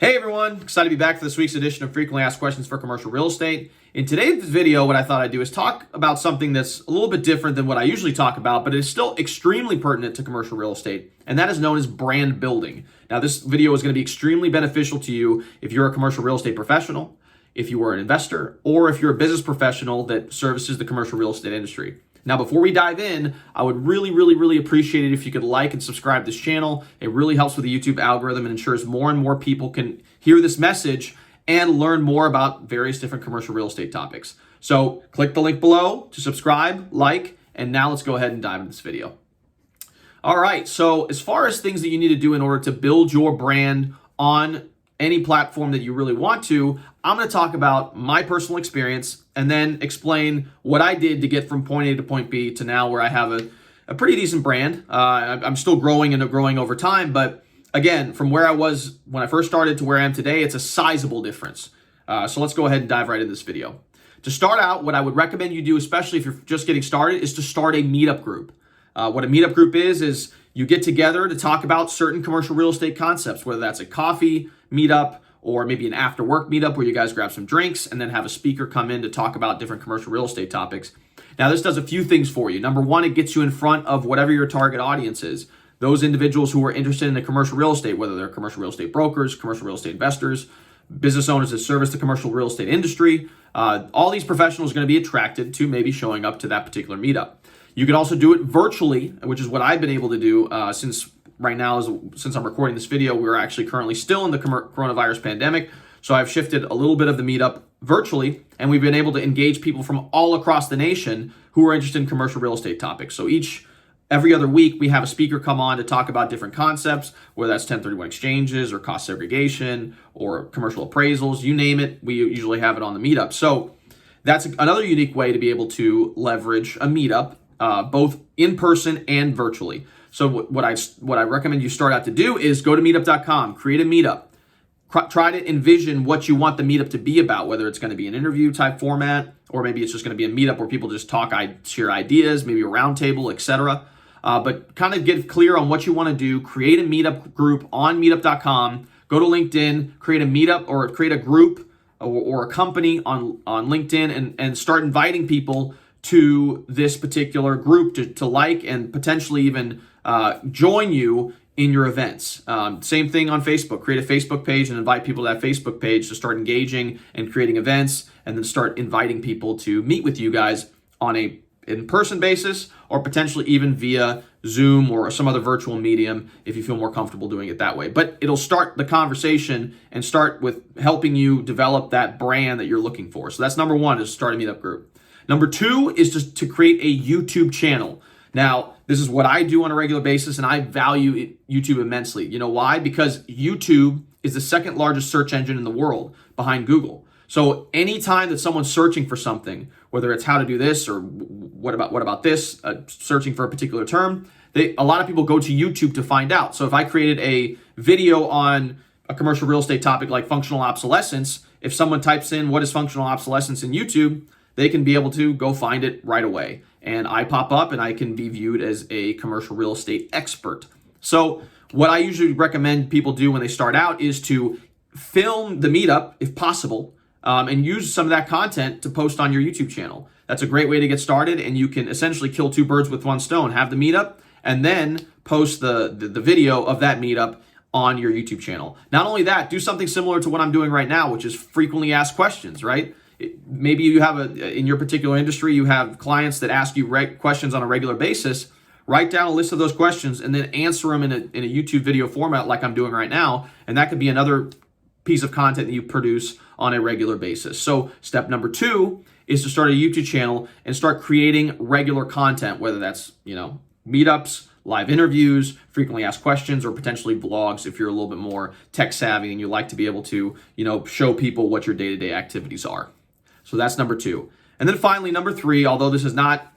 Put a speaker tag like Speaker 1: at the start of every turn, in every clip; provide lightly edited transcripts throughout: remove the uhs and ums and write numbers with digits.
Speaker 1: Hey everyone, excited to be back for this week's edition of Frequently Asked Questions for Commercial Real Estate. In today's video, what I thought I'd do is talk about something that's a little bit different than what I usually talk about, but it is still extremely pertinent to commercial real estate, and that is known as brand building. Now, this video is going to be extremely beneficial to you if you're a commercial real estate professional, if you are an investor, or if you're a business professional that services the commercial real estate industry. Now, before we dive in, I would really appreciate it if you could like and subscribe to this channel. It really helps with the YouTube algorithm and ensures more and more people can hear this message and learn more about various different commercial real estate topics. So click the link below to subscribe, like, and now let's go ahead and dive into this video. All right, so as far as things that you need to do in order to build your brand on any platform that you really want to, I'm going to talk about my personal experience and then explain what I did to get from point A to point B to now where I have a pretty decent brand. I'm still growing and growing over time, but again, from where I was when I first started to where I am today, it's a sizable difference. So let's go ahead and dive right into this video. To start out, what I would recommend you do, especially if you're just getting started, is to start a meetup group. What a meetup group is you get together to talk about certain commercial real estate concepts, whether that's a coffee meetup or maybe an after work meetup where you guys grab some drinks and then have a speaker come in to talk about different commercial real estate topics. Now, this does a few things for you. Number one, it gets you in front of whatever your target audience is. Those individuals who are interested in the commercial real estate, whether they're commercial real estate brokers, commercial real estate investors, business owners that service the commercial real estate industry, all these professionals are going to be attracted to maybe showing up to that particular meetup. You can also do it virtually, which is what I've been able to do since I'm recording this video. We're actually currently still in the coronavirus pandemic. So I've shifted a little bit of the meetup virtually, and we've been able to engage people from all across the nation who are interested in commercial real estate topics. So every other week, we have a speaker come on to talk about different concepts, whether that's 1031 exchanges or cost segregation or commercial appraisals, you name it, we usually have it on the meetup. So that's another unique way to be able to leverage a meetup, both in person and virtually. So what I recommend you start out to do is go to meetup.com, create a meetup. Try to envision what you want the meetup to be about, whether it's going to be an interview type format, or maybe it's just going to be a meetup where people just talk, share ideas, maybe a roundtable, etc. But kind of get clear on what you want to do. Create a meetup group on meetup.com. Go to LinkedIn, create a meetup or create a group or a company on LinkedIn and start inviting people to this particular group to like and potentially even join you in your events. Same thing on Facebook. Create a Facebook page and invite people to that Facebook page to start engaging and creating events, and then start inviting people to meet with you guys on a in-person basis or potentially even via Zoom or some other virtual medium if you feel more comfortable doing it that way. But it'll start the conversation and start with helping you develop that brand that you're looking for. So that's number one, is start a meetup group. Number two is just to create a YouTube channel. Now, this is what I do on a regular basis, and I value YouTube immensely. You know why? Because YouTube is the second largest search engine in the world behind Google. So anytime that someone's searching for something, whether it's how to do this or what about this, searching for a particular term, a lot of people go to YouTube to find out. So if I created a video on a commercial real estate topic like functional obsolescence, if someone types in what is functional obsolescence in YouTube, they can be able to go find it right away. And I pop up and I can be viewed as a commercial real estate expert. So what I usually recommend people do when they start out is to film the meetup, if possible, and use some of that content to post on your YouTube channel. That's a great way to get started, and you can essentially kill two birds with one stone. Have the meetup and then post the video of that meetup on your YouTube channel. Not only that, do something similar to what I'm doing right now, which is frequently asked questions, right? Maybe you have in your particular industry, you have clients that ask you questions on a regular basis. Write down a list of those questions and then answer them in a YouTube video format like I'm doing right now. And that could be another piece of content that you produce on a regular basis. So step number two is to start a YouTube channel and start creating regular content, whether that's, meetups, live interviews, frequently asked questions, or potentially vlogs if you're a little bit more tech savvy and you like to be able to, show people what your day-to-day activities are. So that's number two. And then finally, number three, although this is not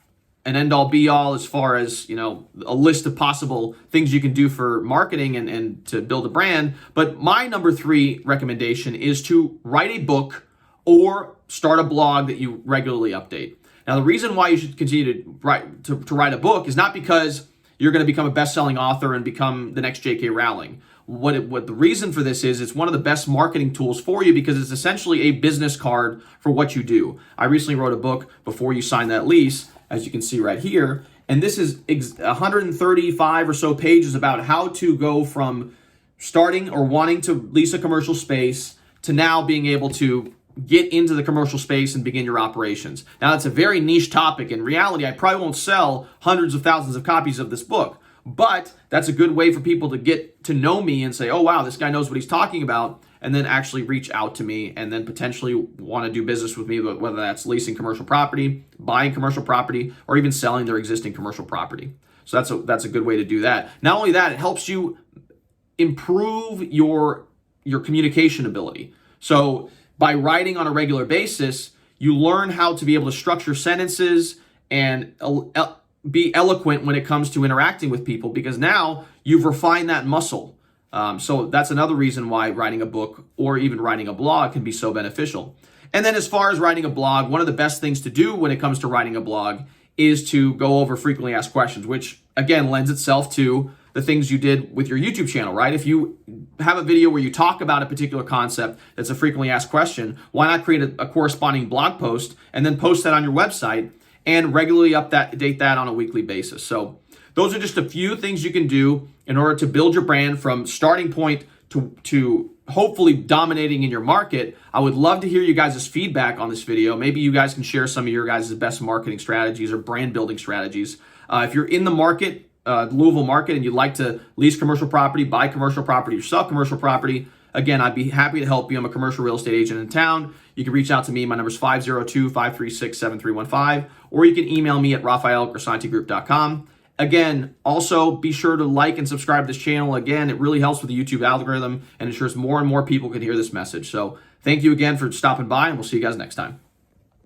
Speaker 1: an end-all be-all as far as, a list of possible things you can do for marketing and to build a brand, but my number three recommendation is to write a book or start a blog that you regularly update. Now, the reason why you should continue to write a book is not because you're going to become a best-selling author and become the next J.K. Rowling. What the reason for this is, it's one of the best marketing tools for you because it's essentially a business card for what you do. I recently wrote a book, Before You Sign That Lease, as you can see right here. And this is 135 or so pages about how to go from starting or wanting to lease a commercial space to now being able to get into the commercial space and begin your operations. Now, it's a very niche topic. In reality, I probably won't sell hundreds of thousands of copies of this book, but that's a good way for people to get to know me and say, oh, wow, this guy knows what he's talking about, and then actually reach out to me and then potentially want to do business with me, whether that's leasing commercial property, buying commercial property, or even selling their existing commercial property. So that's a good way to do that. Not only that, it helps you improve your communication ability. So by writing on a regular basis, you learn how to be able to structure sentences and be eloquent when it comes to interacting with people, because now you've refined that muscle. So that's another reason why writing a book or even writing a blog can be so beneficial. And then as far as writing a blog, one of the best things to do when it comes to writing a blog is to go over frequently asked questions, which again lends itself to the things you did with your YouTube channel, right? If you have a video where you talk about a particular concept that's a frequently asked question, why not create a corresponding blog post and then post that on your website and regularly update that on a weekly basis? So those are just a few things you can do in order to build your brand from starting point to hopefully dominating in your market. I would love to hear you guys' feedback on this video. Maybe you guys can share some of your guys' best marketing strategies or brand building strategies. If you're in the market, Louisville market, and you'd like to lease commercial property, buy commercial property, or sell commercial property, again, I'd be happy to help you. I'm a commercial real estate agent in town. You can reach out to me. My number is 502-536-7315, or you can email me at raphael@grisantigroup.com. Again, also be sure to like and subscribe to this channel. Again, it really helps with the YouTube algorithm and ensures more and more people can hear this message. So thank you again for stopping by, and we'll see you guys next time.